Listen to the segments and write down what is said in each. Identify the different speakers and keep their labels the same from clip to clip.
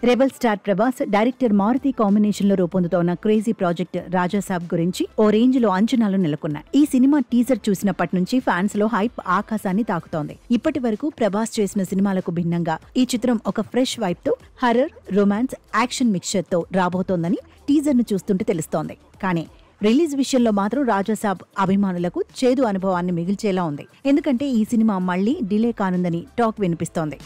Speaker 1: Rebel star Prabhas, director Maruthi combination లో రూపొందుతోన్న crazy project Raja Saab గురించి ఓ రేంజ్ లో అంచనాలు నెలకొన్నాయి. ఈ సినిమా టీజర్ చూసినప్పటి నుంచి ఫ్యాన్స్ లో హైప్ ఆకాశాన్ని తాకుతోంది. ఇప్పటి వరకు ప్రభాస్ చేసిన సినిమాలకు భిన్నంగా ఈ చిత్రం ఒక ఫ్రెష్ వైబ్ తో హర్రర్, రొమాన్స్, యాక్షన్ మిక్చర్ తో రాబోతోందని టీజర్ ను చూస్తుంటే తెలుస్తోంది. కానీ రిలీజ్ విషయంలో మాత్రం రాజాసాబ్ అభిమానులకు చేదు అనుభవాన్ని మిగిల్చేలా ఉంది. ఎందుకంటే ఈ సినిమా మళ్లీ డిలే కానుందని టాక్ వినిపిస్తోంది.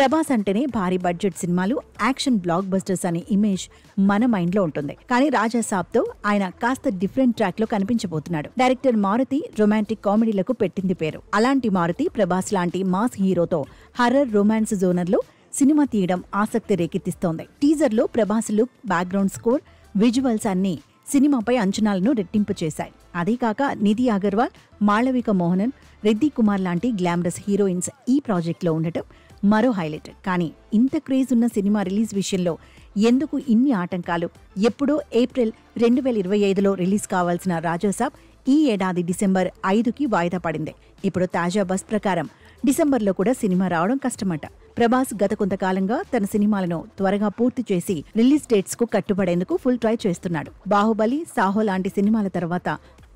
Speaker 1: ప్రభాస్ అంటేనే భారీ బడ్జెట్ సినిమాలు, యాక్షన్ బ్లాక్ బస్టర్స్ అనే ఇమేజ్ మన మైండ్ లో ఉంటుంది. కానీ రాజాసాబ్ తో ఆయన కాస్త డిఫరెంట్ ట్రాక్ లో కనిపించబోతున్నాడు. డైరెక్టర్ మారుతి రొమాంటిక్ కామెడీలకు పెట్టింది పేరు. అలాంటి మారుతి ప్రభాస్ లాంటి మాస్ హీరోతో హర్రర్, రొమాన్స్ జోనర్ లో సినిమా తీయడం ఆసక్తి రేకెత్తిస్తోంది. టీజర్ లో Prabhas look, background score, visuals అన్ని సినిమాపై అంచనాలను రెట్టింపు చేశాయి. అదీకాక నిధి అగర్వాల్, మాళవిక మోహనన్, రెడ్డి కుమార్ లాంటి గ్లామరస్ హీరోయిన్స్ ఈ ప్రాజెక్ట్ లో ఉండటం మరో హైలైట్. కానీ ఇంత క్రేజ్ ఉన్న సినిమా రిలీజ్ విషయంలో ఎందుకు ఇన్ని ఆటంకాలు? ఎప్పుడో ఏప్రిల్ 2025లో రిలీజ్ కావాల్సిన రాజాసాబ్ ఈ ఏడాది డిసెంబర్ 5కి వాయిదా పడింది. ఇప్పుడు తాజా బస్ ప్రకారం డిసెంబర్లో కూడా సినిమా రావడం కష్టమట. ప్రభాస్ గత కొంతకాలంగా తన సినిమాలను త్వరగా పూర్తి చేసి రిలీజ్ డేట్స్ కు కట్టుబడేందుకు ఫుల్ ట్రై చేస్తున్నాడు. బాహుబలి, సాహో లాంటి సినిమాల తర్వాత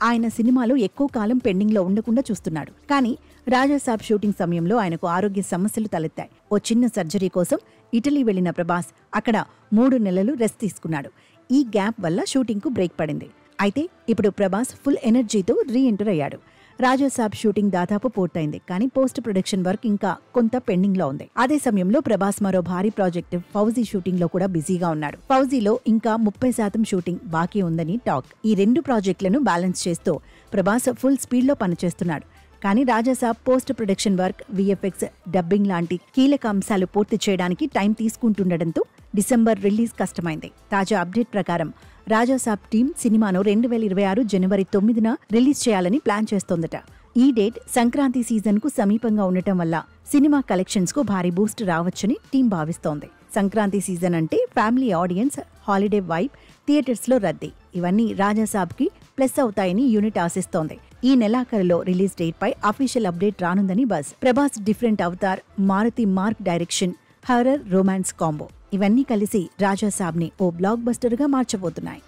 Speaker 1: ఆయన సినిమాలు ఎక్కువ కాలం పెండింగ్ లో ఉండకుండా చూస్తున్నాడు. కానీ రాజాసాబ్ షూటింగ్ సమయంలో ఆయనకు ఆరోగ్య సమస్యలు తలెత్తాయి. ఓ చిన్న సర్జరీ కోసం ఇటలీ వెళ్లిన ప్రభాస్ అక్కడ 3 నెలలు రెస్ట్ తీసుకున్నాడు. ఈ గ్యాప్ వల్ల షూటింగ్ కు బ్రేక్ పడింది. అయితే ఇప్పుడు ప్రభాస్ ఫుల్ ఎనర్జీతో రీఎంటర్ అయ్యాడు. రాజాసాబ్ షూటింగ్ దాదాపు పూర్తయింది. కానీ పోస్ట్ ప్రొడక్షన్ వర్క్ ఇంకా కొంత పెండింగ్ లో ఉంది. అదే సమయంలో ప్రభాస్ మరో భారీ ప్రాజెక్ట్ ఫౌజీ షూటింగ్ లో కూడా బిజీగా ఉన్నాడు. ఫౌజీలో ఇంకా 30% షూటింగ్ బాకీ ఉందని టాక్. ఈ 2 ప్రాజెక్టులను బ్యాలెన్స్ చేస్తూ ప్రభాస్ ఫుల్ స్పీడ్ లో పనిచేస్తున్నాడు. కానీ Raja Saab post production work, VFX, dubbing లాంటి కీలక అంశాలు పూర్తి చేయడానికి టైం తీసుకుంటుండటంతో డిసెంబర్ రిలీజ్ కష్టమైంది. తాజా అప్డేట్ ప్రకారం రాజాసాబ్ టీం సినిమాను 2026 జనవరి 9న రిలీజ్ చేయాలని ప్లాన్ చేస్తోందట. ఈ డేట్ సంక్రాంతి సీజన్ కు సమీపంగా ఉండటం వల్ల సినిమా కలెక్షన్స్ కు భారీ బూస్ట్ రావచ్చని టీం భావిస్తోంది. సంక్రాంతి సీజన్ అంటే family audience, holiday vibe, theatres లో రద్దీ, ఇవన్నీ రాజాసాబ్ కి ప్లస్ అవుతాయని యూనిట్ ఆశిస్తోంది. ఈ నెలాఖరులో రిలీజ్ డేట్ పై అఫీషియల్ అప్డేట్ రానుందని buzz. Prabhas different avatar, Maruthi mark direction, horror, romance combo ఇవన్నీ కలిసి రాజాసాబ్ ని ఓ బ్లాక్ బస్టర్ గా మార్చబోతున్నాయి.